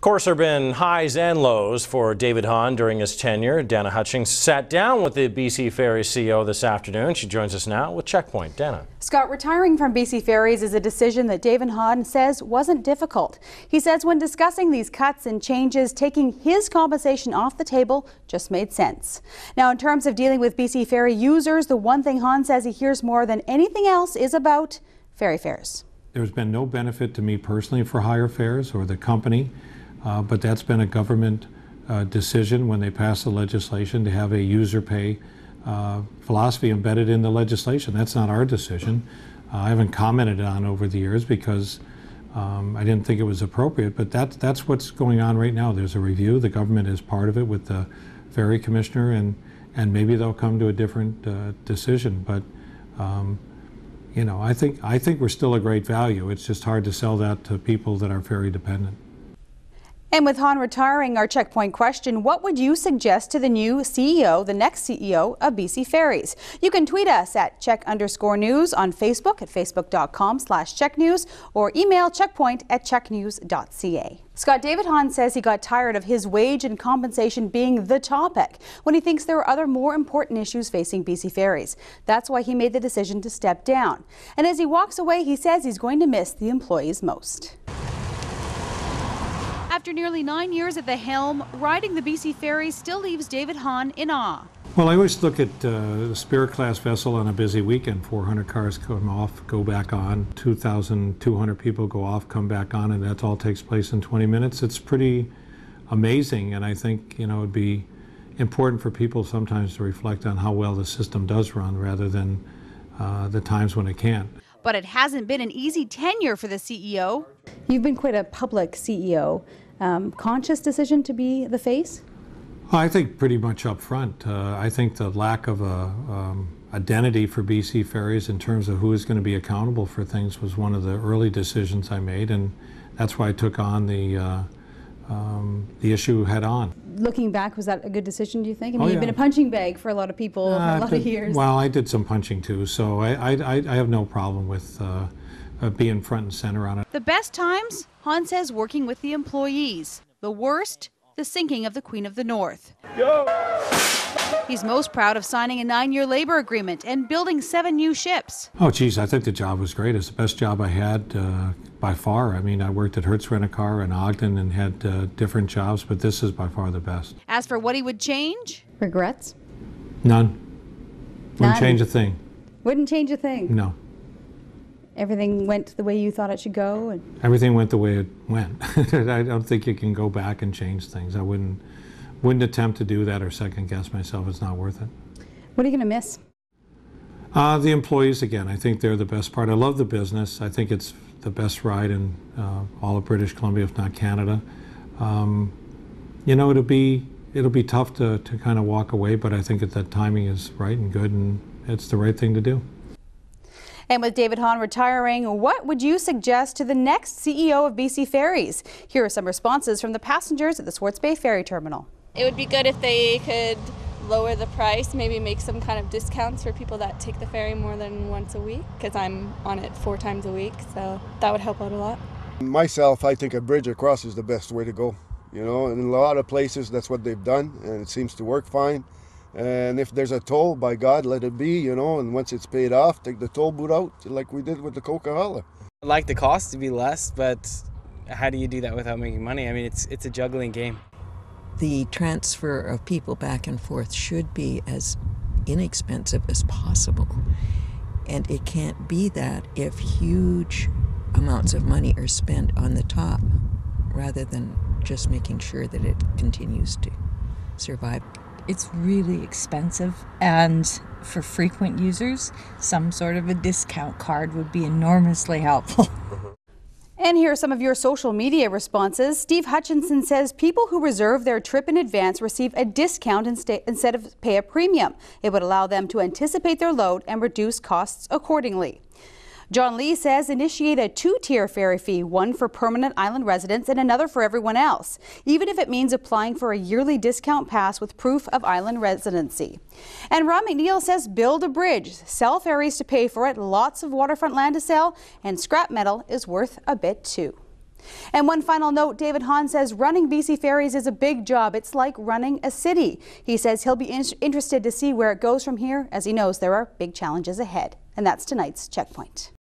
Of course, there have been highs and lows for David Hahn during his tenure. Dana Hutchings sat down with the BC Ferries CEO this afternoon. She joins us now with Checkpoint. Dana. Scott, retiring from BC Ferries is a decision that David Hahn says wasn't difficult. He says when discussing these cuts and changes, taking his compensation off the table just made sense. Now, in terms of dealing with BC Ferry users, the one thing Hahn says he hears more than anything else is about ferry fares. There's been no benefit to me personally for higher fares or the company. But that's been a government decision when they passed the legislation to have a user pay philosophy embedded in the legislation. That's not our decision. I haven't commented on over the years because I didn't think it was appropriate, but that's what's going on right now. There's a review. The government is part of it with the ferry commissioner, and maybe they'll come to a different decision. But you know, I think we're still a great value. It's just hard to sell that to people that are ferry dependent. And with Hahn retiring, our checkpoint question, what would you suggest to the new CEO, the next CEO of BC Ferries? You can tweet us at @check_news on Facebook at facebook.com/checknews or email checkpoint@checknews.ca. Scott, David Hahn says he got tired of his wage and compensation being the topic when he thinks there are other more important issues facing BC Ferries. That's why he made the decision to step down. And as he walks away, he says he's going to miss the employees most. After nearly 9 years at the helm, riding the BC Ferries still leaves David Hahn in awe. Well, I always look at the Spirit class vessel on a busy weekend. 400 cars come off, go back on. 2,200 people go off, come back on, and that all takes place in 20 minutes. It's pretty amazing, and I think, you know, it'd be important for people sometimes to reflect on how well the system does run rather than the times when it can't. But it hasn't been an easy tenure for the CEO. You've been quite a public CEO. Conscious decision to be the face? I think pretty much up front. I think the lack of a identity for BC Ferries in terms of who is going to be accountable for things was one of the early decisions I made, and that's why I took on the issue head on. Looking back, was that a good decision, do you think? I mean, Oh, you've yeah. been a punching bag for a lot of people for a lot of years. Well, I did some punching too, so I have no problem with being front and center on it. The best times, Hahn says, working with the employees. The worst, the sinking of the Queen of the North. Go! He's most proud of signing a 9-year labor agreement and building 7 new ships. Oh, geez, I think the job was great. It's the best job I had by far. I mean, I worked at Hertz Rent-A-Car in Ogden and had different jobs, but this is by far the best. As for what he would change? Regrets? None. Wouldn't change a thing. Wouldn't change a thing? No. Everything went the way you thought it should go? Everything went the way it went. I don't think you can go back and change things. I wouldn't attempt to do that or second guess myself. It's not worth it. What are you going to miss? The employees, again. I think they're the best part. I love the business. I think it's the best ride in all of British Columbia, if not Canada. You know, it'll be tough to kind of walk away, but I think that the timing is right and good, and it's the right thing to do. And with David Hahn retiring, what would you suggest to the next CEO of BC Ferries? Here are some responses from the passengers at the Swartz Bay Ferry Terminal. It would be good if they could lower the price, maybe make some kind of discounts for people that take the ferry more than once a week, because I'm on it 4 times a week, so that would help out a lot. Myself, I think a bridge across is the best way to go. You know, in a lot of places that's what they've done, and it seems to work fine. And if there's a toll, by God, let it be, you know, and once it's paid off, take the toll booth out, like we did with the Coca-Cola. I'd like the cost to be less, but how do you do that without making money? I mean, it's a juggling game. The transfer of people back and forth should be as inexpensive as possible. And it can't be that if huge amounts of money are spent on the top, rather than just making sure that it continues to survive. It's really expensive, and for frequent users, some sort of a discount card would be enormously helpful. And here are some of your social media responses. Steve Hutchinson says people who reserve their trip in advance receive a discount instead of pay a premium. It would allow them to anticipate their load and reduce costs accordingly. John Lee says initiate a 2-tier ferry fee, one for permanent island residents and another for everyone else, even if it means applying for a yearly discount pass with proof of island residency. And Ron McNeil says build a bridge, sell ferries to pay for it, lots of waterfront land to sell, and scrap metal is worth a bit too. And one final note, David Hahn says running BC Ferries is a big job. It's like running a city. He says he'll be interested to see where it goes from here, as he knows there are big challenges ahead. And that's tonight's Checkpoint.